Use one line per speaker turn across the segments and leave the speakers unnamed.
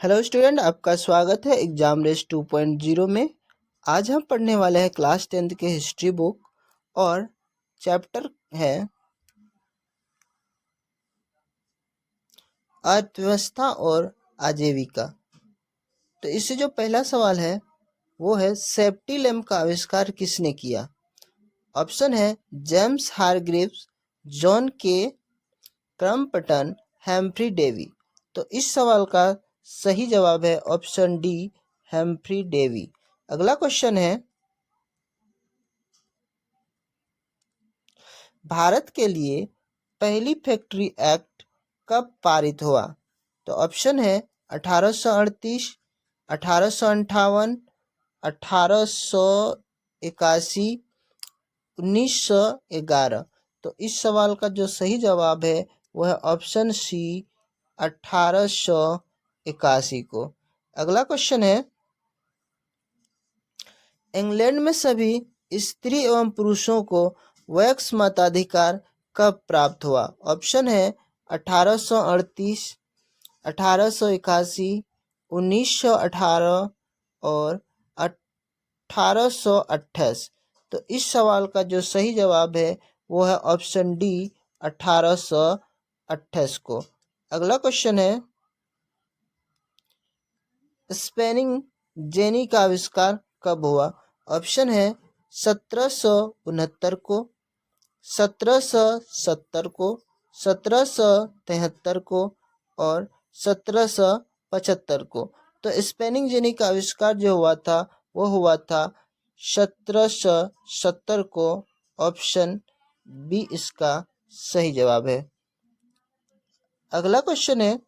Hello student, आपका स्वागत है एग्जाम रेस 2.0 में। आज हम पढ़ने वाले हैं क्लास 10th के हिस्ट्री बुक और चैप्टर है अर्थव्यवस्था और आजीविका। तो इससे जो पहला सवाल है वो है सेफ्टी लैम्प का आविष्कार किसने किया। ऑप्शन है जेम्स हारग्रीव्स, जॉन के क्रम्पटन, हैम्फ्री डेवी। तो इस सवाल का सही जवाब है ऑप्शन डी, हैम्फ्री डेवी। अगला क्वेश्चन है भारत के लिए पहली फैक्ट्री एक्ट कब पारित हुआ। तो ऑप्शन है 1838, 1858, 1881, 1911। तो इस सवाल का जो सही जवाब है वह है ऑप्शन सी, 1881 को। अगला क्वेश्चन है इंग्लैंड में सभी स्त्री एवं पुरुषों को वैक्स मताधिकार कब प्राप्त हुआ। ऑप्शन है 1838, 1881, 1918 और 1828। तो इस सवाल का जो सही जवाब है वो है ऑप्शन डी, 1828 को। अगला क्वेश्चन है स्पेनिंग जेनी का आविष्कार कब हुआ। ऑप्शन है 1769 को, 1770 को, 1773 को और 1775 को। तो स्पेनिंग जेनी का आविष्कार जो हुआ था वो हुआ था 1770 को। ऑप्शन बी इसका सही जवाब है। अगला क्वेश्चन है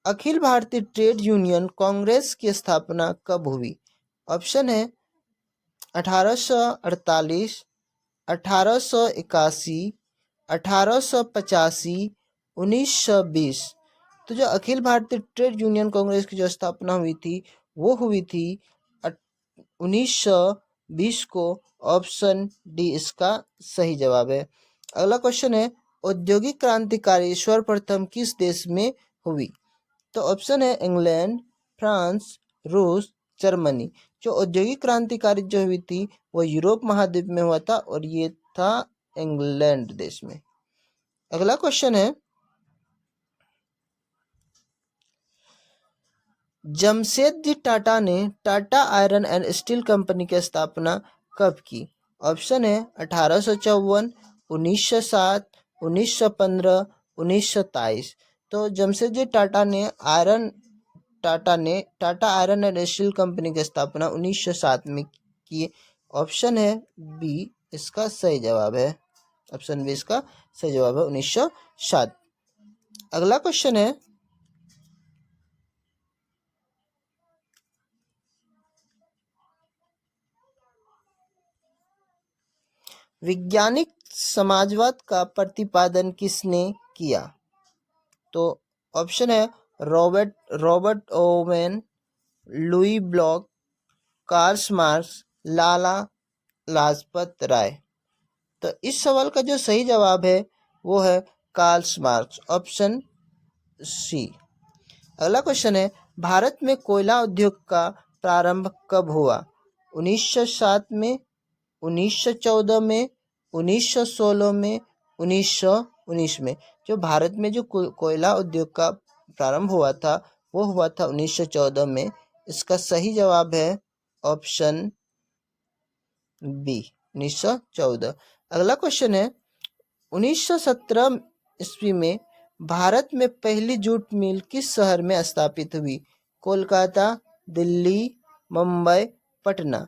अखिल भारतीय ट्रेड यूनियन कांग्रेस की स्थापना कब हुई। ऑप्शन है 1848, 1881, 1885, 1920। तो जो अखिल भारतीय ट्रेड यूनियन कांग्रेस की जो स्थापना हुई थी वो हुई थी 1920 को। ऑप्शन डी इसका सही जवाब है। अगला क्वेश्चन है औद्योगिक क्रांतिकारी सर्वप्रथम किस देश में हुई। तो ऑप्शन है इंग्लैंड, फ्रांस, रूस, जर्मनी। जो औद्योगिक क्रांतिकारी जो हुई थी वो यूरोप महाद्वीप में हुआ था और ये था इंग्लैंड देश में। अगला क्वेश्चन है जमशेदजी टाटा ने Tata iron and steel company की स्थापना कब की। ऑप्शन है 1854, 1907, 1915, 1923। तो जमशेदजी टाटा ने Tata iron and steel company की स्थापना 1907 में की। ऑप्शन है बी इसका सही जवाब है। ऑप्शन बी इसका सही जवाब है 1907। अगला क्वेश्चन है वैज्ञानिक समाजवाद का प्रतिपादन किसने किया। तो ऑप्शन है Robert Owen, Louis Blanc, Karl Marx, Lala Lajpat Rai. तो इस सवाल का जो सही जवाब है वो है कार्ल मार्क्स। Option C. अगला क्वेश्चन है भारत में कोयला उद्योग का प्रारंभ कब हुआ। 1907 में, 1914 में, 1916 में, 1919 में। जो भारत में जो कोयला उद्योग का प्रारंभ हुआ था वो हुआ था 1914 में। इसका सही जवाब है ऑप्शन बी, 1914। अगला क्वेश्चन है 1917 ईस्वी में भारत में पहली जूट मिल किस शहर में स्थापित हुई। कोलकाता, दिल्ली, मुंबई, पटना।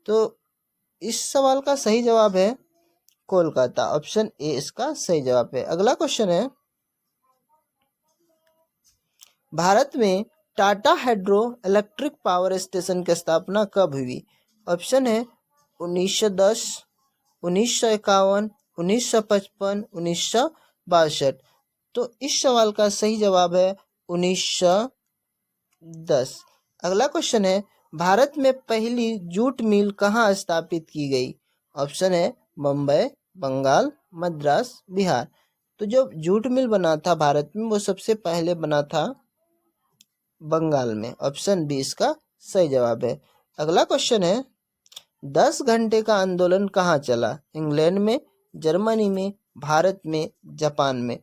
तो इस सवाल का सही जवाब है कोलकाता। ऑप्शन ए इसका सही जवाब है। अगला क्वेश्चन है भारत में Tata hydro electric power station की स्थापना कब हुई। ऑप्शन है 1910, 1951, 1955, 1962। तो इस सवाल का सही जवाब है 1910। अगला क्वेश्चन है भारत में पहली जूट मिल कहाँ स्थापित की गई। ऑप्शन है मुंबई, बंगाल, मद्रास, बिहार। तो जो जूट मिल बना था भारत में वो सबसे पहले बना था बंगाल में। ऑप्शन बी इसका सही जवाब है। अगला क्वेश्चन है 10 घंटे का आंदोलन कहाँ चला? इंग्लैंड में, जर्मनी में, भारत में, जापान में।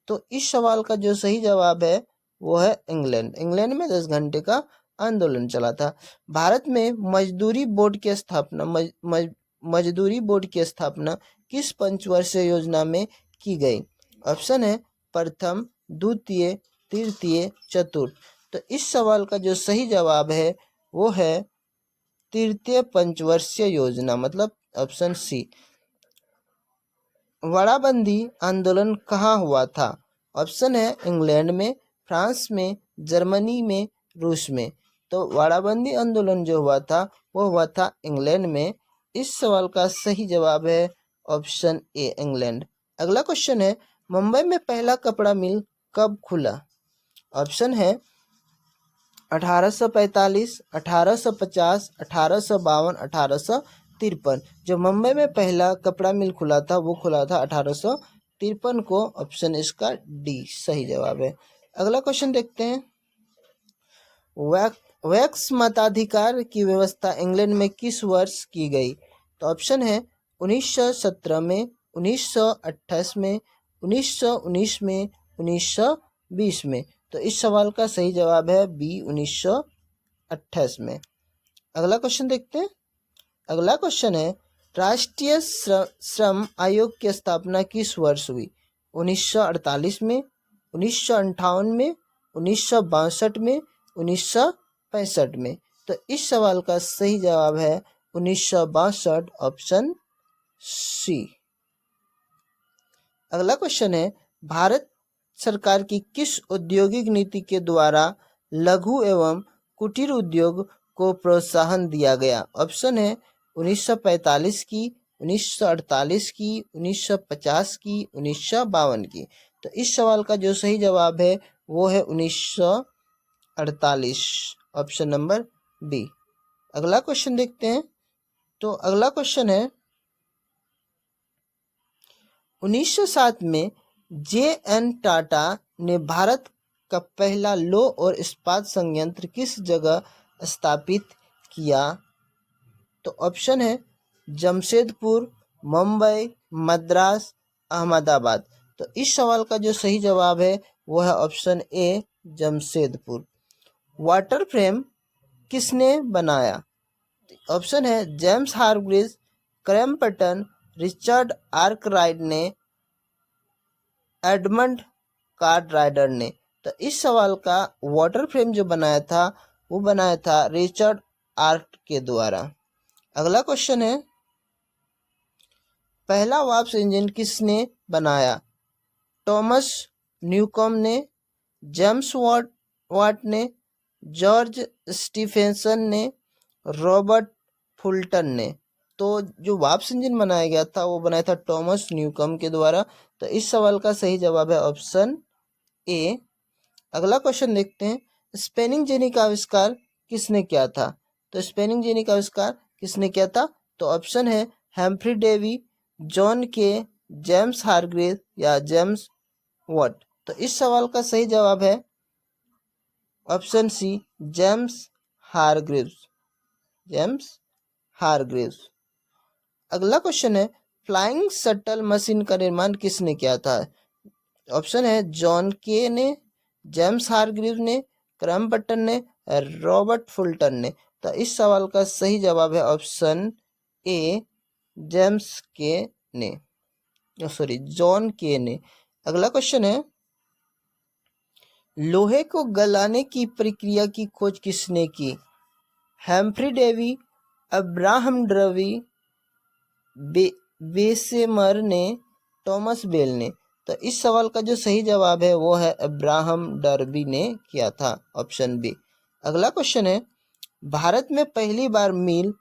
तो इस सवाल का जो सही जवाब है वो है इंग्लैंड। इंग्लैंड में 10 घंटे का आंदोलन चला था। भारत में मजदूरी बोर्ड की स्थापना मजदूरी बोर्ड की स्थापना किस पंचवर्षीय योजना में की गई? ऑप्शन है प्रथम, द्वितीय, तृतीय, चतुर्थ। तो इस सवाल का जो सही जवाब है वो है तृतीय पंचवर्षीय योजना, मतलब ऑप्शन सी। वाड़ाबंदी आंदोलन कहाँ हुआ था? ऑप्शन है इंग्लैंड में, फ्रांस में, जर्मनी में, रूस में। तो वाड़ाबंदी आंदोलन जो हुआ था वो हुआ था इंग्लैंड में। इस सवाल का सही जवाब है ऑप्शन ए, इंग्लैंड। अगला क्वेश्चन है मुंबई में पहला कपड़ा मिल कब खुला? ऑप्शन है 1845, 1850, 1852, 1853। जो मुंबई में पहला कपड़ा मिल खुला था वो खुला था 1853 को। ऑप्शन इसका डी सही जवाब है। अगला क्वेश्चन देखते हैं वैक्स मताधिकार की व्यवस्था इंग्लैंड में किस वर्ष की गई? तो ऑप्शन है 1917 में, 1928 में, 1919 में, 1920 में। तो इस सवाल का सही जवाब है बी, 1928 में। अगला क्वेश्चन देखते हैं। अगला क्वेश्चन है राष्ट्रीय श्रम आयोग की स्थापना किस वर्ष हुई? 1948 में, 1958 में, 1962 में, 1965 में। तो इस सवाल का सही जवाब है 1962, ऑप्शन सी। अगला क्वेश्चन है भारत सरकार की किस औद्योगिक नीति के द्वारा लघु एवं कुटीर उद्योग को प्रोत्साहन दिया गया? ऑप्शन है 1945 की, 1948 की, 1950 की, 1952 की। तो इस सवाल का जो सही जवाब है वो है 1948, ऑप्शन नंबर बी। अगला क्वेश्चन देखते हैं। तो अगला क्वेश्चन है 1907 में जे.एन. टाटा ने भारत का पहला लौह और इस्पात संयंत्र किस जगह स्थापित किया? तो ऑप्शन है जमशेदपुर, मुंबई, मद्रास, अहमदाबाद। तो इस सवाल का जो सही जवाब है वो है option A, Jamshedpur. Water frame किसने बनाया? ऑप्शन है जेम्स हार्ग्रीव्स, क्रैम्पटन, रिचर्ड आर्कराइट ने, एडमंड कार्टराइडर ने। तो इस सवाल का वाटर फ्रेम जो बनाया था वो बनाया था रिचर्ड आर्क के द्वारा। अगला क्वेश्चन है पहला वाष्प इंजन किसने बनाया? टॉमस न्यूकॉम्ब ने, जेम्स वाट ने, जॉर्ज स्टीफेंसन ने, रॉबर्ट फुल्टन ने। तो जो वाष्प इंजन बनाया गया था वो बनाया था टॉमस न्यूकॉम्ब के द्वारा। तो इस सवाल का सही जवाब है ऑप्शन ए। अगला क्वेश्चन देखते हैं स्पेनिंग जेनी का आविष्कार किसने किया था? तो स्पेनिंग जेनी का आविष्कार किसने किया था? तो ऑप्शन है हेम्फ्री डेवी, जॉन के, जेम्स हार्ग्रीव या जेम्स वॉट। तो इस सवाल का सही जवाब है ऑप्शन सी, जेम्स हार्ग्रीव्स, जेम्स हार्ग्रीव्स। अगला क्वेश्चन है फ्लाइंग शटल मशीन का निर्माण किसने किया था? ऑप्शन है जॉन के ने, जेम्स हार्ग्रीव ने, क्रैम्पटन ने, रॉबर्ट फुल्टन ने। तो इस सवाल का सही जवाब है ऑप्शन ए, जेम्स के ने, सॉरी जॉन के ने। अगला क्वेश्चन है लोहे को गलाने की प्रक्रिया की खोज किसने की? हेम्फ्री डेवी, अब्राहम ड्रवी, बेसेमर ने, टॉमस बेल ने। तो इस सवाल का जो सही जवाब है वो है अब्राहम डर्बी ने किया था, ऑप्शन बी। अगला क्वेश्चन है भारत में पहली बार मिल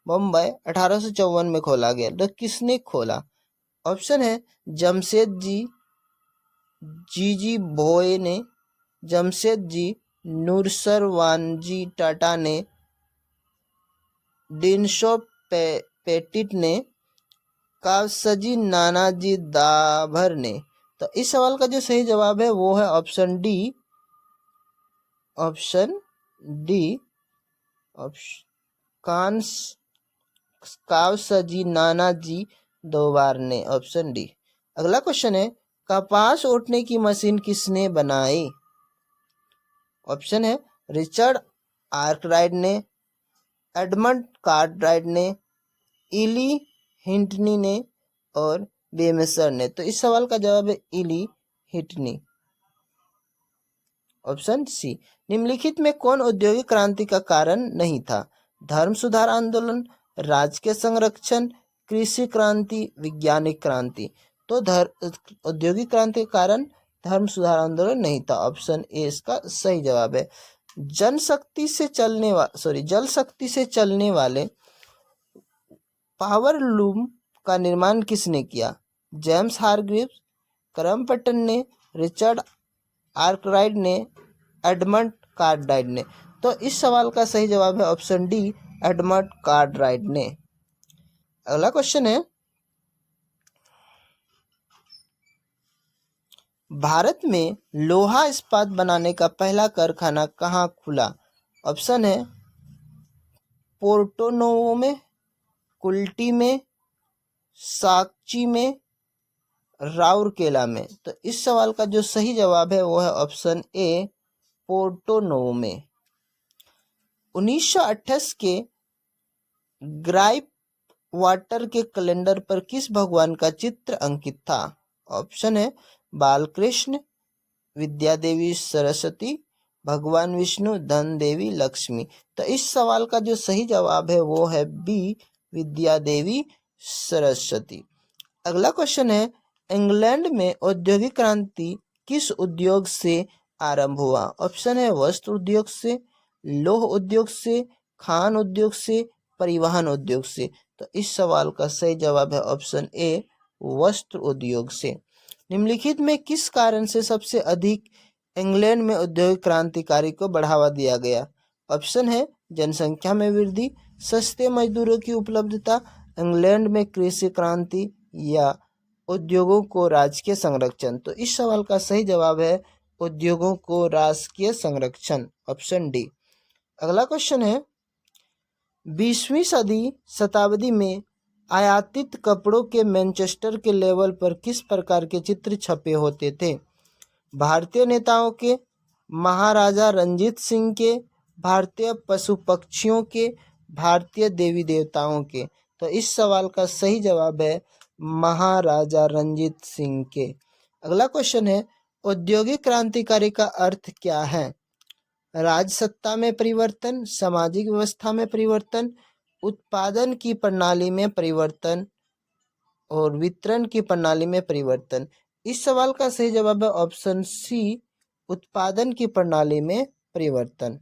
मुंबई 1854 में खोला गया, तो किसने खोला? ऑप्शन है जमशेद जी भोये ने, जमशेद जी नुसरवानजी टाटा ने, डिनशो पेटिट ने, कावसजी नानाजी दाभर ने। तो इस सवाल का जो सही जवाब है वो है ऑप्शन डी, ऑप्शन डी कांस कावसजी नानाजी दोबार ने, ऑप्शन डी। अगला क्वेश्चन है, कपास ओटने की मशीन किसने बनाई? ऑप्शन है रिचर्ड आर्कराइट ने, एडमंड कार्टराइट ने, इली हिंटनी ने और बेमेसर ने। तो इस सवाल का जवाब है इली हिंटनी, ऑप्शन सी। निम्नलिखित में कौन औद्योगिक क्रांति का कारण नहीं था? धर्म सुधार आंदोलन, राजकीय संरक्षण, कृषि क्रांति, वैज्ञानिक क्रांति। तो औद्योगिक क्रांति का कारण धर्म सुधार आंदोलन नहीं था, ऑप्शन ए इसका सही जवाब है। जल शक्ति से चलने वाले पावर लूम का निर्माण किसने किया? जेम्स हारग्रीव्स, क्रम्पटन ने, रिचर्ड आर्कराइट ने, एडमंड कार्टराइट ने। तो इस सवाल का सही जवाब है ऑप्शन डी, एडमंड कार्टराइट ने। अगला क्वेश्चन है, भारत में लोहा इस्पात बनाने का पहला कारखाना कहाँ खुला? ऑप्शन है पोर्टोनोवो में, कुल्टी में, साक्ची में, राउरकेला में। तो इस सवाल का जो सही जवाब है वो है ऑप्शन ए, पोर्टोनोवो में। 1928 के ग्राइप वाटर के कैलेंडर पर किस भगवान का चित्र अंकित था? ऑप्शन है बालकृष्ण, विद्या देवी सरस्वती, भगवान विष्णु, धन देवी लक्ष्मी। तो इस सवाल का जो सही जवाब है वो है बी, विद्या देवी सरस्वती। अगला क्वेश्चन है, इंग्लैंड में औद्योगिक क्रांति किस उद्योग से आरंभ हुआ? ऑप्शन है वस्त्र उद्योग से, लौह उद्योग से, खान उद्योग से, परिवहन उद्योग से। तो इस सवाल का सही जवाब है ऑप्शन ए, वस्त्र उद्योग से। निम्नलिखित में किस कारण से सबसे अधिक इंग्लैंड में औद्योगिक क्रांतिकारी को बढ़ावा दिया गया? ऑप्शन है जनसंख्या में वृद्धि, सस्ते मजदूरों की उपलब्धता, इंग्लैंड में कृषि क्रांति या उद्योगों को राजकीय संरक्षण। तो इस सवाल का सही जवाब है उद्योगों को राजकीय संरक्षण, ऑप्शन डी। अगला क्वेश्चन है, 20वीं शताब्दी में आयातित कपड़ों के मैनचेस्टर के लेवल पर किस प्रकार के चित्र छपे होते थे? भारतीय नेताओं के, महाराजा रंजीत सिंह के, भारतीय पशु पक्षियों के, भारतीय देवी देवताओं के। तो इस सवाल का सही जवाब है महाराजा रंजीत सिंह के। अगला क्वेश्चन है, औद्योगिक क्रांतिकारी का अर्थ क्या है? राजसत्ता में परिवर्तन, सामाजिक व्यवस्था में परिवर्तन, उत्पादन की प्रणाली में परिवर्तन और वितरण की प्रणाली में परिवर्तन। इस सवाल का सही जवाब है ऑप्शन सी, उत्पादन की प्रणाली में परिवर्तन।